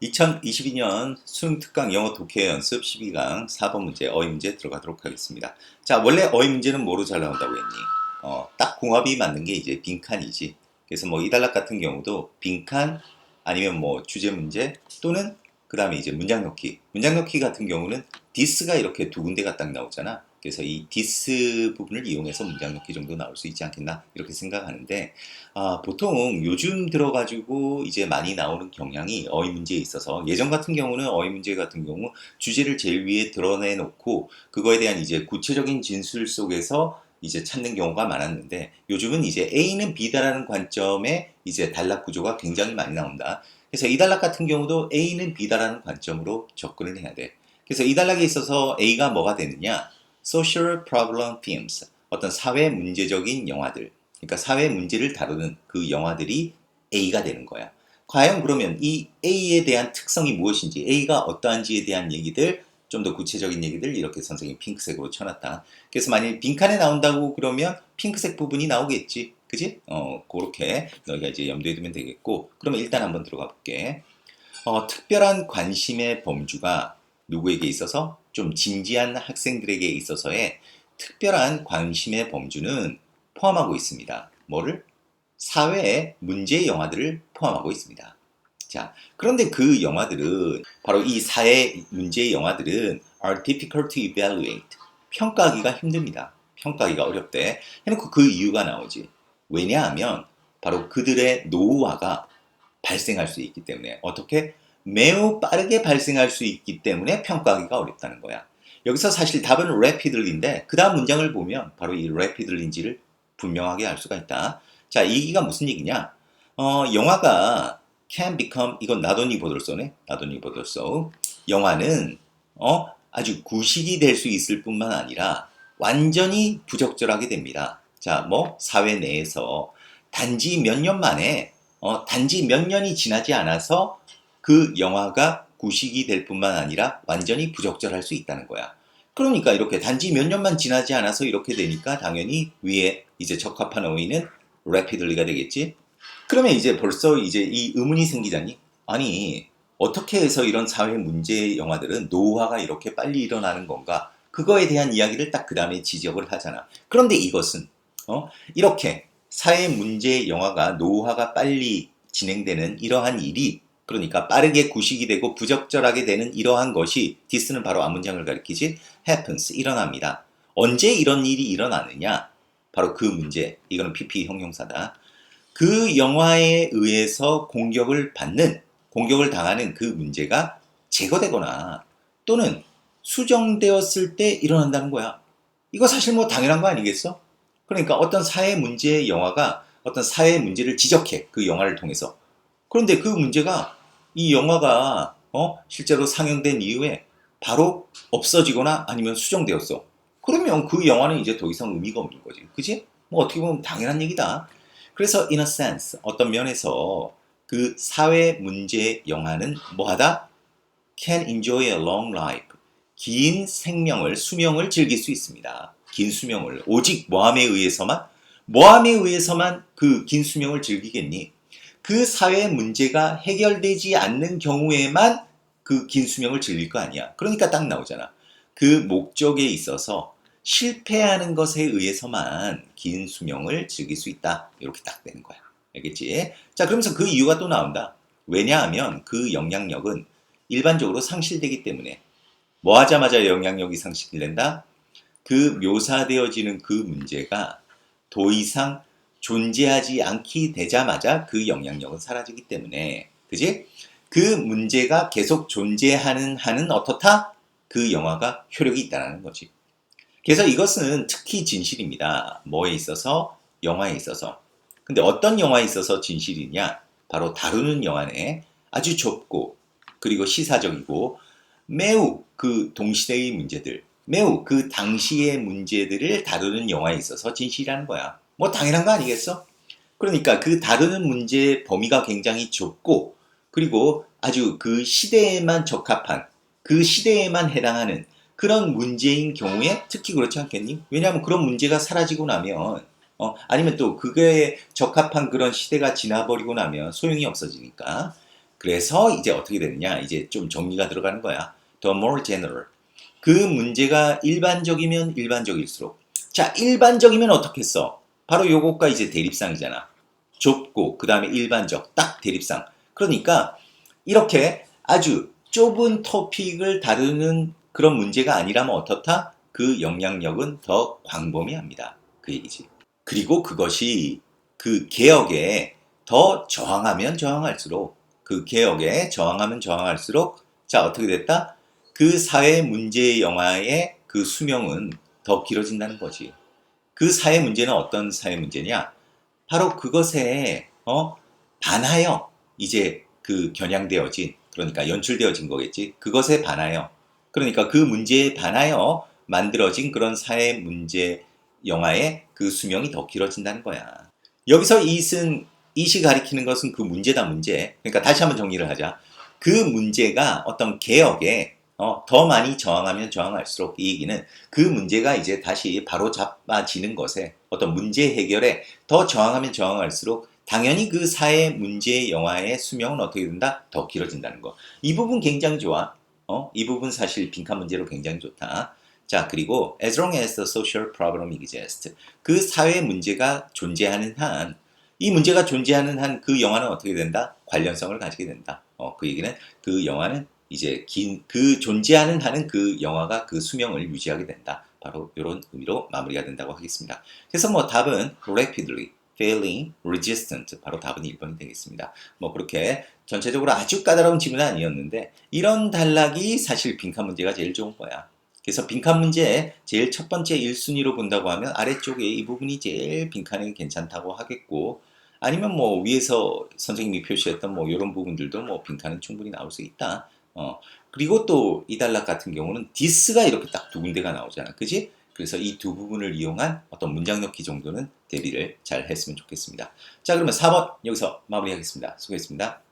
2022년 수능 특강 영어 독해 연습 12강 4번 문제 어휘 문제 들어가도록 하겠습니다. 자, 원래 어휘 문제는 뭐로 잘 나온다고 했니? 딱 궁합이 맞는 게 이제 빈칸이지. 그래서 뭐 이달락 같은 경우도 빈칸 아니면 뭐 주제 문제 또는 그 다음에 이제 문장 넣기. 문장 넣기 같은 경우는 this가 이렇게 두 군데가 딱 나오잖아. 그래서 이 this 부분을 이용해서 문장 넣기 정도 나올 수 있지 않겠나 이렇게 생각하는데 보통 요즘 들어가지고 이제 많이 나오는 경향이 어휘 문제에 있어서 예전 같은 경우는 어휘 문제 같은 경우 주제를 제일 위에 드러내놓고 그거에 대한 이제 구체적인 진술 속에서 이제 찾는 경우가 많았는데 요즘은 이제 A는 B다라는 관점에 이제 단락 구조가 굉장히 많이 나온다. 그래서 이 단락 같은 경우도 A는 B다라는 관점으로 접근을 해야 돼. 그래서 이 단락에 있어서 A가 뭐가 되느냐? Social Problem Films, 어떤 사회 문제적인 영화들, 그러니까 사회 문제를 다루는 그 영화들이 A가 되는 거야. 과연 그러면 이 A에 대한 특성이 무엇인지, A가 어떠한지에 대한 얘기들, 좀 더 구체적인 얘기들 이렇게 선생님이 핑크색으로 쳐놨다. 그래서 만일 빈칸에 나온다고 그러면 핑크색 부분이 나오겠지. 그지? 그렇게 너희가 이제 염두에 두면 되겠고, 그러면 일단 한번 들어가 볼게. 특별한 관심의 범주가 누구에게 있어서 좀 진지한 학생들에게 있어서의 특별한 관심의 범주는 포함하고 있습니다. 뭐를? 사회의 문제 영화들을 포함하고 있습니다. 자, 그런데 그 영화들은 바로 이 사회 문제 영화들은 are difficult to evaluate. 평가하기가 힘듭니다. 평가하기가 어렵대. 해놓고 그 이유가 나오지. 왜냐하면 바로 그들의 노후화가 발생할 수 있기 때문에 어떻게 매우 빠르게 발생할 수 있기 때문에 평가하기가 어렵다는 거야. 여기서 사실 답은 rapidly인데 그 다음 문장을 보면 바로 이 rapidly인지를 분명하게 알 수가 있다. 자, 이 얘기가 무슨 얘기냐? 영화가 can become, 이건 나도니 보돌소네. 나도니 보돌소. 영화는 아주 구식이 될 수 있을 뿐만 아니라 완전히 부적절하게 됩니다. 자, 뭐 사회 내에서 단지 몇 년 만에 단지 몇 년이 지나지 않아서 그 영화가 구식이 될 뿐만 아니라 완전히 부적절할 수 있다는 거야. 그러니까 이렇게 단지 몇 년만 지나지 않아서 이렇게 되니까 당연히 위에 이제 적합한 어휘는 rapidly가 되겠지. 그러면 이제 벌써 이제 이 의문이 생기자니 아니 어떻게 해서 이런 사회 문제 영화들은 노화가 이렇게 빨리 일어나는 건가? 그거에 대한 이야기를 딱 그 다음에 지적을 하잖아. 그런데 이것은 이렇게 사회 문제 영화가 노화가 빨리 진행되는 이러한 일이 그러니까 빠르게 구식이 되고 부적절하게 되는 이러한 것이 this는 바로 앞문장을 가리키지 happens 일어납니다. 언제 이런 일이 일어나느냐? 바로 그 문제 이거는 PP 형용사다. 그 영화에 의해서 공격을 당하는 그 문제가 제거되거나 또는 수정되었을 때 일어난다는 거야. 이거 사실 뭐 당연한 거 아니겠어? 그러니까 어떤 사회 문제 영화가 어떤 사회 문제를 지적해. 그 영화를 통해서. 그런데 그 문제가 이 영화가 실제로 상영된 이후에 바로 없어지거나 아니면 수정되었어. 그러면 그 영화는 이제 더 이상 의미가 없는 거지. 그지? 뭐 어떻게 보면 당연한 얘기다. 그래서 in a sense 어떤 면에서 그 사회 문제 영화는 뭐하다? can enjoy a long life. 긴 생명을, 수명을 즐길 수 있습니다. 긴 수명을. 오직 뭐함에 의해서만 그 긴 수명을 즐기겠니? 그 사회 문제가 해결되지 않는 경우에만 그 긴 수명을 즐길 거 아니야. 그러니까 딱 나오잖아. 그 목적에 있어서 실패하는 것에 의해서만 긴 수명을 즐길 수 있다. 이렇게 딱 되는 거야. 알겠지? 자, 그러면서 그 이유가 또 나온다. 왜냐하면 그 영향력은 일반적으로 상실되기 때문에 뭐 하자마자 영향력이 상실된다? 그 묘사되어지는 그 문제가 더 이상 존재하지 않게 되자마자 그 영향력은 사라지기 때문에 그지? 그 문제가 계속 존재하는 한은 어떻다? 그 영화가 효력이 있다는 거지. 그래서 이것은 특히 진실입니다. 뭐에 있어서? 영화에 있어서. 근데 어떤 영화에 있어서 진실이냐? 바로 다루는 영화네. 아주 좁고 그리고 시사적이고 매우 그 동시대의 문제들, 매우 그 당시의 문제들을 다루는 영화에 있어서 진실이라는 거야. 뭐 당연한 거 아니겠어? 그러니까 그 다루는 문제의 범위가 굉장히 좁고 그리고 아주 그 시대에만 적합한 그 시대에만 해당하는 그런 문제인 경우에 특히 그렇지 않겠니? 왜냐하면 그런 문제가 사라지고 나면 아니면 또 그게 적합한 그런 시대가 지나버리고 나면 소용이 없어지니까 그래서 이제 어떻게 되느냐? 이제 좀 정리가 들어가는 거야. The more general. 그 문제가 일반적이면 일반적일수록. 자, 일반적이면 어떻겠어? 바로 요것과 이제 대립상이잖아. 좁고, 그 다음에 일반적, 딱 대립상. 그러니까 이렇게 아주 좁은 토픽을 다루는 그런 문제가 아니라면 어떻다? 그 영향력은 더 광범위합니다. 그 얘기지. 그리고 그것이 그 개혁에 더 저항하면 저항할수록 그 개혁에 저항하면 저항할수록 자 어떻게 됐다? 그 사회 문제 영화의 그 수명은 더 길어진다는 거지. 그 사회 문제는 어떤 사회 문제냐? 바로 그것에 반하여 이제 그 겨냥되어진 그러니까 연출되어진 거겠지. 그것에 반하여 그러니까 그 문제에 반하여 만들어진 그런 사회 문제 영화의 그 수명이 더 길어진다는 거야. 여기서 이시 가리키는 것은 그 문제다 문제. 그러니까 다시 한번 정리를 하자. 그 문제가 어떤 개혁에 더 많이 저항하면 저항할수록 이 얘기는 그 문제가 이제 다시 바로 잡아지는 것에 어떤 문제 해결에 더 저항하면 저항할수록 당연히 그 사회 문제 영화의 수명은 어떻게 된다? 더 길어진다는 거. 이 부분 굉장히 좋아. 이 부분 사실 빈칸 문제로 굉장히 좋다. 자, 그리고 as long as the social problem exists. 그 사회 문제가 존재하는 한, 이 문제가 존재하는 한 그 영화는 어떻게 된다? 관련성을 가지게 된다. 그 얘기는 그 영화는 이제 그 존재하는 한은 그 영화가 그 수명을 유지하게 된다. 바로 이런 의미로 마무리가 된다고 하겠습니다. 그래서 뭐 답은 rapidly failing resistant 바로 답은 1번이 되겠습니다. 뭐 그렇게 전체적으로 아주 까다로운 질문은 아니었는데 이런 단락이 사실 빈칸 문제가 제일 좋은 거야. 그래서 빈칸 문제 제일 첫 번째 1순위로 본다고 하면 아래쪽에 이 부분이 제일 빈칸이 괜찮다고 하겠고 아니면 뭐 위에서 선생님이 표시했던 뭐 이런 부분들도 뭐 빈칸은 충분히 나올 수 있다. 그리고 또 이 단락 같은 경우는 디스가 이렇게 딱 두 군데가 나오잖아. 그지? 그래서 이 두 부분을 이용한 어떤 문장 넣기 정도는 대비를 잘 했으면 좋겠습니다. 자, 그러면 4번 여기서 마무리하겠습니다. 수고했습니다.